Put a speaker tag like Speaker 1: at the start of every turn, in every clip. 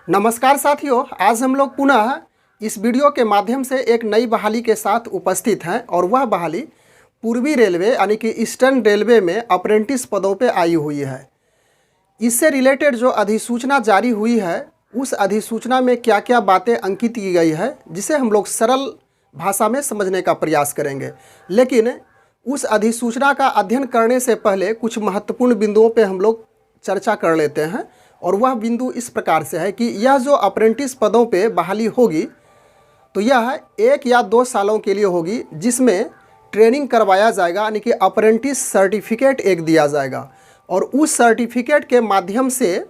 Speaker 1: नमस्कार साथियों, आज हम लोग पुनः इस वीडियो के माध्यम से एक नई बहाली के साथ उपस्थित हैं और वह बहाली पूर्वी रेलवे यानी कि ईस्टर्न रेलवे में अप्रेंटिस पदों पे आई हुई है। इससे रिलेटेड जो अधिसूचना जारी हुई है उस अधिसूचना में क्या क्या बातें अंकित की गई है जिसे हम लोग सरल भाषा में समझने का प्रयास करेंगे। लेकिन उस अधिसूचना का अध्ययन करने से पहले कुछ महत्वपूर्ण बिंदुओं पे हम लोग चर्चा कर लेते हैं और वह बिंदु इस प्रकार से है कि यह जो अप्रेंटिस पदों पे बहाली होगी तो यह 1 या 2 सालों के लिए होगी, जिसमें ट्रेनिंग करवाया जाएगा यानी कि अप्रेंटिस सर्टिफिकेट एक दिया जाएगा और उस सर्टिफिकेट के माध्यम से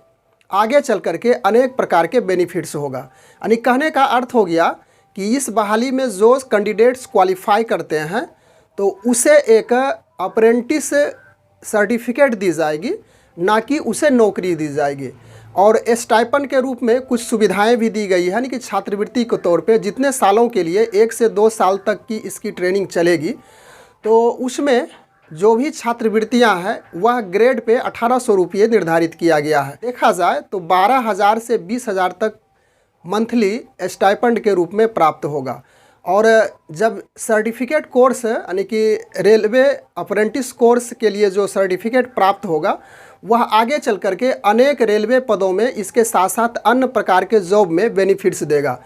Speaker 1: आगे चल करके अनेक प्रकार के बेनिफिट्स होगा। यानी कहने का अर्थ हो गया कि इस बहाली में जो कैंडिडेट्स क्वालिफाई करते हैं तो उसे एक अप्रेंटिस सर्टिफिकेट दी जाएगी, ना कि उसे नौकरी दी जाएगी। और स्टाइपेंड के रूप में कुछ सुविधाएं भी दी गई है, यानी कि छात्रवृत्ति के तौर पे जितने सालों के लिए 1 से 2 साल तक की इसकी ट्रेनिंग चलेगी तो उसमें जो भी छात्रवृत्तियां हैं वह ग्रेड पे 1800 रुपये निर्धारित किया गया है। देखा जाए तो 12,000 से 20,000 तक मंथली स्टाइपेंड के रूप में प्राप्त होगा। और जब सर्टिफिकेट कोर्स यानी कि रेलवे अप्रेंटिस कोर्स के लिए जो सर्टिफिकेट प्राप्त होगा वह आगे चल करके अनेक रेलवे पदों में इसके साथ साथ अन्य प्रकार के जॉब में बेनिफिट्स देगा।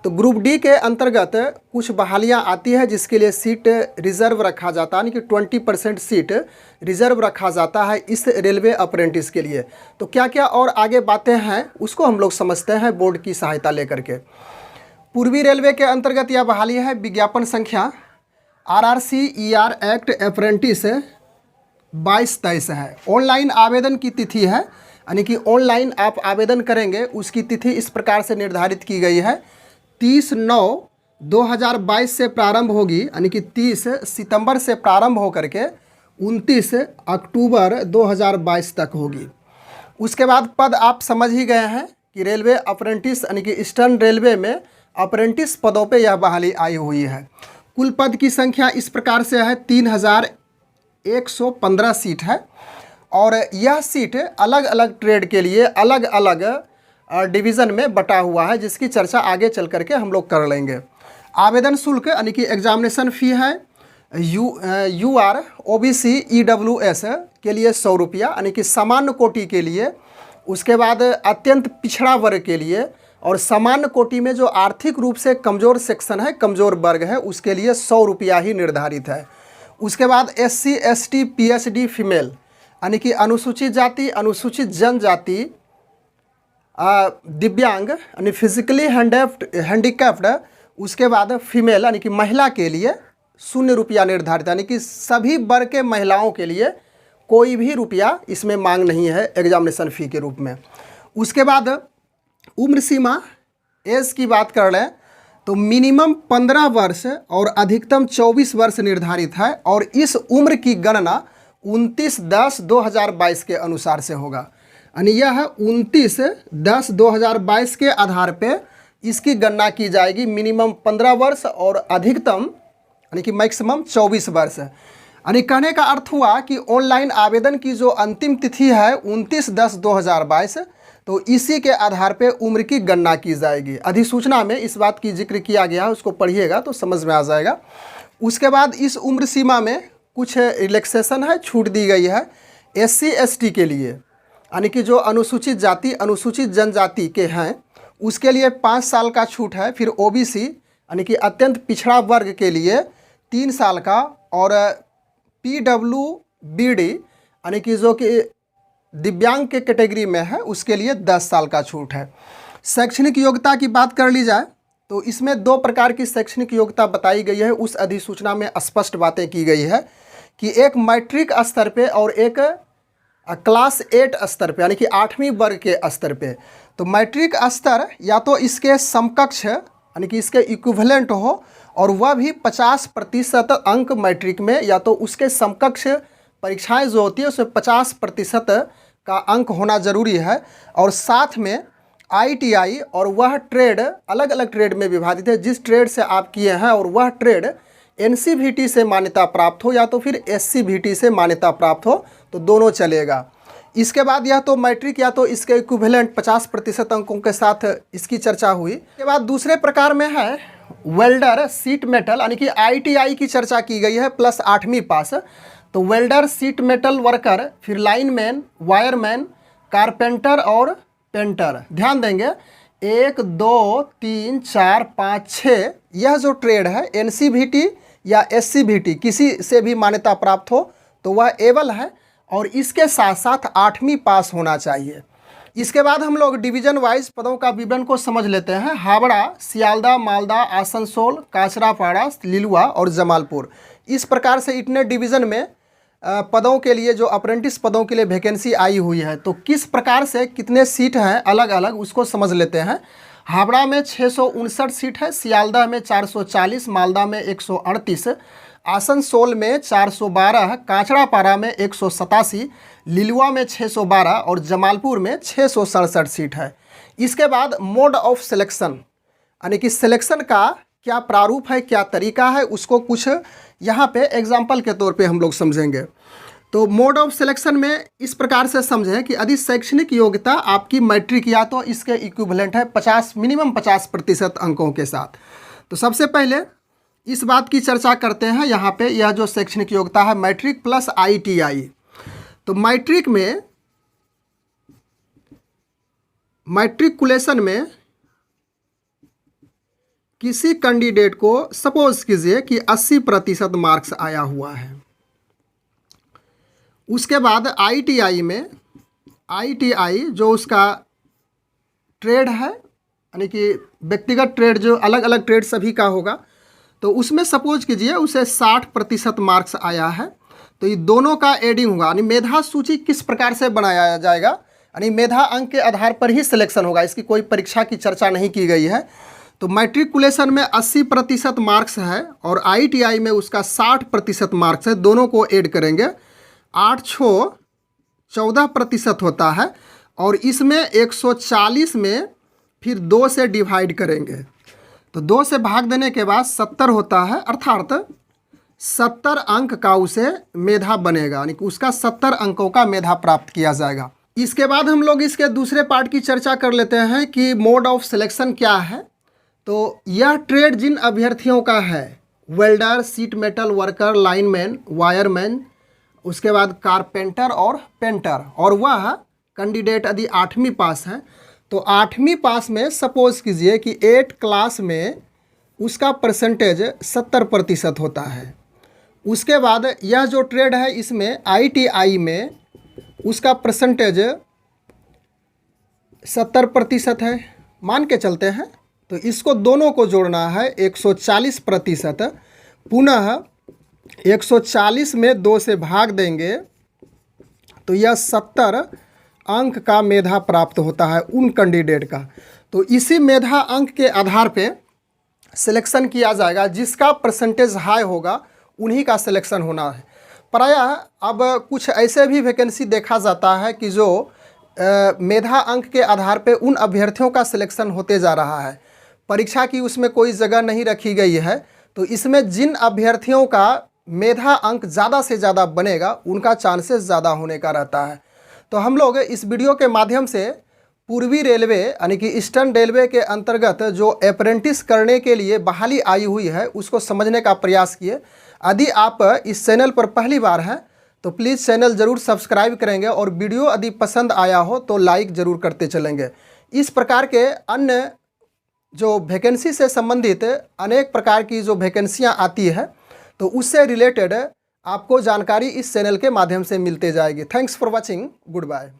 Speaker 1: तो ग्रुप डी के अंतर्गत कुछ बहालियां आती है जिसके लिए सीट रिज़र्व रखा जाता है, यानी कि 20% सीट रिज़र्व रखा जाता है इस रेलवे अप्रेंटिस के लिए। तो क्या क्या और आगे बातें हैं उसको हम लोग समझते हैं बोर्ड की सहायता लेकर के। पूर्वी रेलवे के अंतर्गत यह बहाली है विज्ञापन संख्या RRCER एक्ट अप्रेंटिस 22-23 है। ऑनलाइन आवेदन की तिथि है, यानी कि ऑनलाइन आप आवेदन करेंगे उसकी तिथि इस प्रकार से निर्धारित की गई है 30/9/2022 से प्रारंभ होगी, यानी कि 30 सितंबर से प्रारंभ होकर के 29 अक्टूबर 2022 तक होगी। उसके बाद पद आप समझ ही गए हैं कि रेलवे अप्रेंटिस यानी कि ईस्टर्न रेलवे में अप्रेंटिस पदों पे यह बहाली आई हुई है। कुल पद की संख्या इस प्रकार से है 3115 सीट है और यह सीट अलग अलग ट्रेड के लिए अलग अलग डिवीज़न में बटा हुआ है, जिसकी चर्चा आगे चल करके हम लोग कर लेंगे। आवेदन शुल्क यानी कि एग्जामिनेशन फ़ी है UR OBC EWS के लिए 100 रुपया, यानी कि सामान्य कोटि के लिए। उसके बाद अत्यंत पिछड़ा वर्ग के लिए और सामान्य कोटि में जो आर्थिक रूप से कमज़ोर सेक्शन है, कमज़ोर वर्ग है, उसके लिए 100 रुपया ही निर्धारित है। उसके बाद SC ST PhD फीमेल यानी कि अनुसूचित जाति, अनुसूचित जनजाति, दिव्यांग यानी फिजिकली हैंडीकैप्ड, उसके बाद फीमेल यानी कि महिला के लिए 0 रुपया निर्धारित, यानी कि सभी वर्ग के महिलाओं के लिए कोई भी रुपया इसमें मांग नहीं है एग्जामिनेशन फ़ी के रूप में। उसके बाद उम्र सीमा एज की बात कर लें तो मिनिमम 15 वर्ष और अधिकतम 24 वर्ष निर्धारित है और इस उम्र की गणना 29/10/2022 के अनुसार से होगा। यानी यह 29/10/2022 के आधार पे इसकी गणना की जाएगी। मिनिमम 15 वर्ष और अधिकतम यानी कि मैक्सिमम 24 वर्ष। यानी कहने का अर्थ हुआ कि ऑनलाइन आवेदन की जो अंतिम तिथि है 29/10/2022, तो इसी के आधार पे उम्र की गणना की जाएगी। अधिसूचना में इस बात की जिक्र किया गया है, उसको पढ़िएगा तो समझ में आ जाएगा। उसके बाद इस उम्र सीमा में कुछ रिलैक्सेशन है, छूट दी गई है SC ST के लिए, यानी कि जो अनुसूचित जाति अनुसूचित जनजाति के हैं उसके लिए 5 साल का छूट है। फिर OBC यानी कि अत्यंत पिछड़ा वर्ग के लिए 3 साल का और PWBD यानी कि जो कि दिव्यांग के कैटेगरी में है उसके लिए 10 साल का छूट है। शैक्षणिक योग्यता की बात कर ली जाए तो इसमें 2 प्रकार की शैक्षणिक योग्यता बताई गई है। उस अधिसूचना में स्पष्ट बातें की गई है कि एक मैट्रिक स्तर पे और एक क्लास 8 स्तर पे, यानी कि 8वीं वर्ग के स्तर पे। तो मैट्रिक स्तर या तो इसके समकक्ष यानी कि इसके इक्विवेलेंट हो और वह भी 50% अंक मैट्रिक में, या तो उसके समकक्ष परीक्षाएं जो होती है उसमें 50% का अंक होना ज़रूरी है। और साथ में ITI और वह ट्रेड अलग अलग ट्रेड में विभाजित है, जिस ट्रेड से आप किए हैं और वह ट्रेड NCVT से मान्यता प्राप्त हो या तो फिर SCVT से मान्यता प्राप्त हो, तो दोनों चलेगा। इसके बाद यह तो मैट्रिक या तो इसके इक्विवेलेंट 50% अंकों के साथ इसकी चर्चा हुई। इसके बाद दूसरे प्रकार में है वेल्डर सीट मेटल, यानी कि ITI की चर्चा की गई है प्लस 8वीं पास। तो वेल्डर सीट मेटल वर्कर, फिर लाइनमैन, वायरमैन, कारपेंटर और पेंटर। ध्यान देंगे 1 2 3 4 5 6 यह जो ट्रेड है NCVT या SCVT किसी से भी मान्यता प्राप्त हो तो वह एबल है, और इसके साथ साथ 8वीं पास होना चाहिए। इसके बाद हम लोग डिवीजन वाइज पदों का विवरण को समझ लेते हैं। हावड़ा, सियालदा, मालदा, आसनसोल, काचरापाड़ा, लिलुआ और जमालपुर, इस प्रकार से इतने डिवीज़न में पदों के लिए जो अप्रेंटिस पदों के लिए वैकेंसी आई हुई है। तो किस प्रकार से कितने सीट हैं अलग अलग उसको समझ लेते हैं। हावड़ा में 659 सीट है, सियालदा में 440, मालदा में 138, आसनसोल में 412, काचरापाड़ा में 187, लिलुआ में 612 और जमालपुर में 667 सीट है। इसके बाद मोड ऑफ सिलेक्शन, यानी कि सिलेक्शन का क्या प्रारूप है, क्या तरीका है, उसको कुछ यहाँ पे एग्जाम्पल के तौर पे हम लोग समझेंगे। तो मोड ऑफ सिलेक्शन में इस प्रकार से समझें कि यदि शैक्षणिक योग्यता आपकी मैट्रिक या तो इसके इक्विवेलेंट है 50 मिनिमम 50% अंकों के साथ। तो सबसे पहले इस बात की चर्चा करते हैं यहाँ पे, यह जो शैक्षणिक योग्यता है मैट्रिक प्लस ITI। तो मैट्रिक में मैट्रिकुलेशन में किसी कैंडिडेट को सपोज कीजिए कि 80% मार्क्स आया हुआ है। उसके बाद ITI में, ITI जो उसका ट्रेड है, यानी कि व्यक्तिगत ट्रेड जो अलग अलग ट्रेड सभी का होगा, तो उसमें सपोज कीजिए उसे 60% मार्क्स आया है। तो ये दोनों का एडिंग होगा, यानी मेधा सूची किस प्रकार से बनाया जाएगा, यानी मेधा अंक के आधार पर ही सिलेक्शन होगा, इसकी कोई परीक्षा की चर्चा नहीं की गई है। तो मैट्रिकुलेशन में 80% मार्क्स है और ITI में उसका 60% मार्क्स है, दोनों को ऐड करेंगे 8 6 14% होता है, और इसमें 140 में फिर 2 से डिवाइड करेंगे। तो 2 से भाग देने के बाद 70 होता है, अर्थात 70 अंक का उसे मेधा बनेगा, यानी कि उसका 70 अंकों का मेधा प्राप्त किया जाएगा। इसके बाद हम लोग इसके दूसरे पार्ट की चर्चा कर लेते हैं कि मोड ऑफ सिलेक्शन क्या है। तो यह ट्रेड जिन अभ्यर्थियों का है, welder, seat metal worker, lineman, wireman, उसके बाद कारपेंटर और पेंटर, और वह कैंडिडेट यदि 8वीं पास है तो 8वीं पास में सपोज कीजिए कि 8 क्लास में उसका परसेंटेज 70% होता है। उसके बाद यह जो ट्रेड है इसमें ITI में उसका परसेंटेज 70% है, मान के चलते हैं। तो इसको दोनों को जोड़ना है 140%, पुनः 140 में 2 से भाग देंगे तो यह 70 अंक का मेधा प्राप्त होता है उन कैंडिडेट का। तो इसी मेधा अंक के आधार पे सिलेक्शन किया जाएगा, जिसका परसेंटेज हाई होगा उन्हीं का सिलेक्शन होना है। प्रायः अब कुछ ऐसे भी वैकेंसी देखा जाता है कि जो मेधा अंक के आधार पे उन अभ्यर्थियों का सिलेक्शन होते जा रहा है, परीक्षा की उसमें कोई जगह नहीं रखी गई है। तो इसमें जिन अभ्यर्थियों का मेधा अंक ज़्यादा से ज़्यादा बनेगा उनका चांसेस ज़्यादा होने का रहता है। तो हम लोग इस वीडियो के माध्यम से पूर्वी रेलवे यानी कि ईस्टर्न रेलवे के अंतर्गत जो अप्रेंटिस करने के लिए बहाली आई हुई है उसको समझने का प्रयास किए। यदि आप इस चैनल पर पहली बार हैं तो प्लीज़ चैनल ज़रूर सब्सक्राइब करेंगे, और वीडियो यदि पसंद आया हो तो लाइक ज़रूर करते चलेंगे। इस प्रकार के अन्य जो वैकेंसी से संबंधित अनेक प्रकार की जो वैकेंसियाँ आती है तो उससे रिलेटेड आपको जानकारी इस चैनल के माध्यम से मिलते जाएगी। Thanks for watching, good bye.